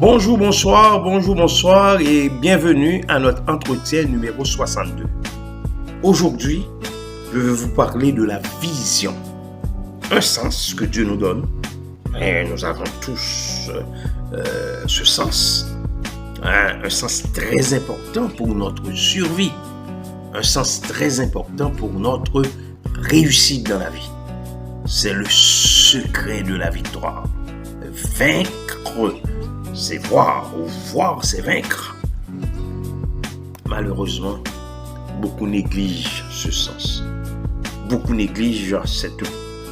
Bonjour et bienvenue à notre entretien numéro 62. Aujourd'hui, je vais vous parler de la vision, un sens que Dieu nous donne. Et nous avons tous ce sens, un sens très important pour notre survie, un sens très important pour notre réussite dans la vie. C'est le secret de la victoire. Vaincre, c'est voir, ou voir, c'est vaincre. Malheureusement, beaucoup négligent ce sens. Beaucoup négligent cette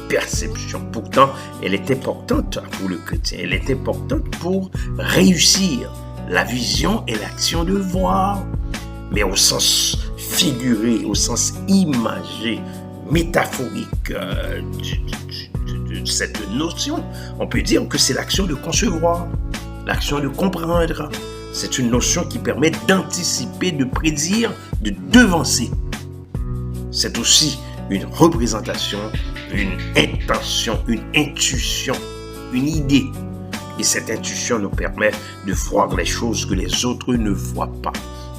perception. Pourtant, elle est importante pour le chrétien. Elle est importante pour réussir la vision et l'action de voir. Mais au sens figuré, au sens imagé, métaphorique de cette notion, on peut dire que c'est l'action de concevoir, l'action de comprendre. C'est une notion qui permet d'anticiper, de prédire, de devancer. C'est aussi une représentation, une intention, une intuition, une idée. Et cette intuition nous permet de voir les choses que les autres ne voient pas,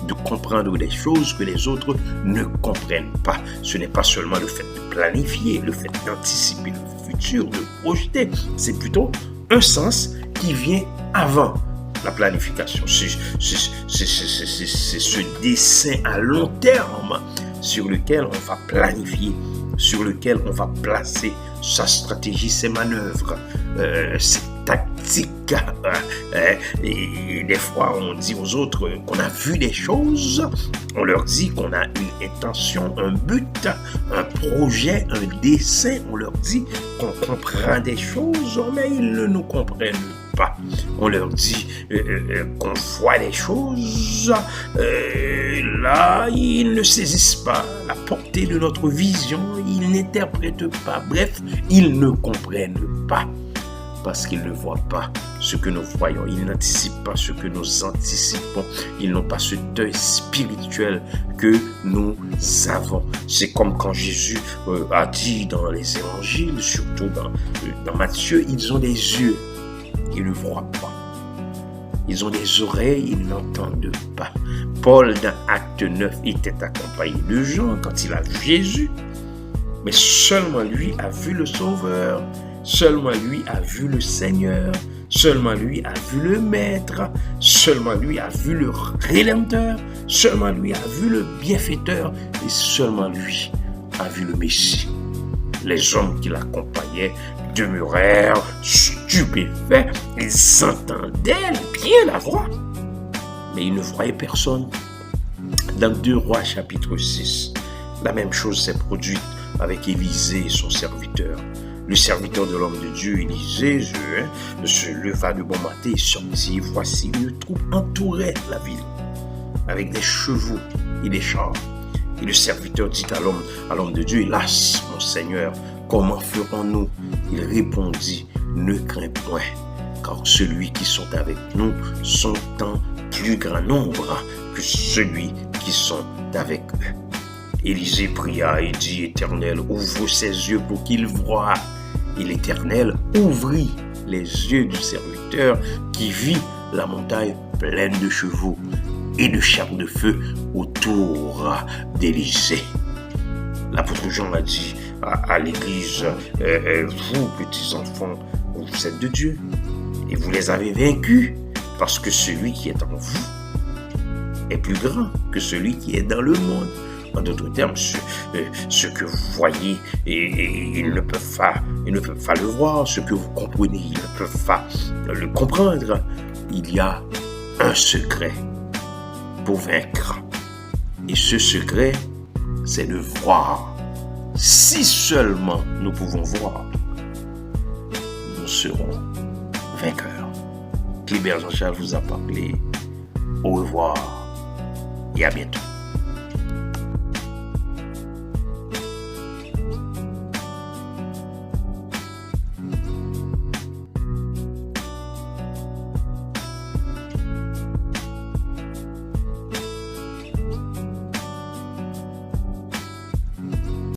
de comprendre les choses que les autres ne comprennent pas. Ce n'est pas seulement le fait de planifier, le fait d'anticiper le futur, de projeter. C'est plutôt un sens qui vient avant la planification. C'est ce dessin à long terme sur lequel on va planifier, sur lequel on va placer sa stratégie, ses manœuvres, ses tactiques. Et des fois, on dit aux autres qu'on a vu des choses, on leur dit qu'on a une intention, un but, un projet, un dessin, on leur dit qu'on comprend des choses, mais ils ne nous comprennent pas. On leur dit qu'on voit des choses, là, ils ne saisissent pas la portée de notre vision, ils n'interprètent pas, bref, ils ne comprennent pas. Parce qu'ils ne voient pas ce que nous voyons, ils n'anticipent pas ce que nous anticipons, ils n'ont pas ce deuil spirituel que nous avons. C'est comme quand Jésus a dit dans les évangiles, surtout dans Matthieu, ils ont des yeux, ils ne voient pas. Ils ont des oreilles, ils n'entendent pas. Paul, dans Acte 9, était accompagné de Jean quand il a vu Jésus, mais seulement lui a vu le Sauveur. Seulement lui a vu le Seigneur, seulement lui a vu le Maître, seulement lui a vu le Rédempteur, seulement lui a vu le Bienfaiteur et seulement lui a vu le Messie. Les hommes qui l'accompagnaient demeurèrent stupéfaits, ils entendaient bien la voix, mais ils ne voyaient personne. Dans 2 Rois chapitre 6, la même chose s'est produite avec Élisée et son serviteur. Le serviteur de l'homme de Dieu, Élisée, se leva de bon matin et sortit. Voici, une troupe entourait la ville, avec des chevaux et des chars. Et le serviteur dit à l'homme de Dieu, hélas, mon Seigneur, comment ferons-nous? Il répondit, ne crains point, car ceux qui sont avec nous sont en plus grand nombre que ceux qui sont avec eux. Élisée pria et dit, Éternel, ouvre ses yeux pour qu'il voie. Et l'Éternel ouvrit les yeux du serviteur qui vit la montagne pleine de chevaux et de chars de feu autour d'Élisée. L'apôtre Jean a dit à l'église, vous petits enfants, vous êtes de Dieu et vous les avez vaincus parce que celui qui est en vous est plus grand que celui qui est dans le monde. En d'autres termes, ce que vous voyez, ils ne peuvent pas le voir. Ce que vous comprenez, ils ne peuvent pas le comprendre. Il y a un secret pour vaincre. Et ce secret, c'est de voir. Si seulement nous pouvons voir, nous serons vainqueurs. Clébert Jean-Charles vous a parlé. Au revoir et à bientôt.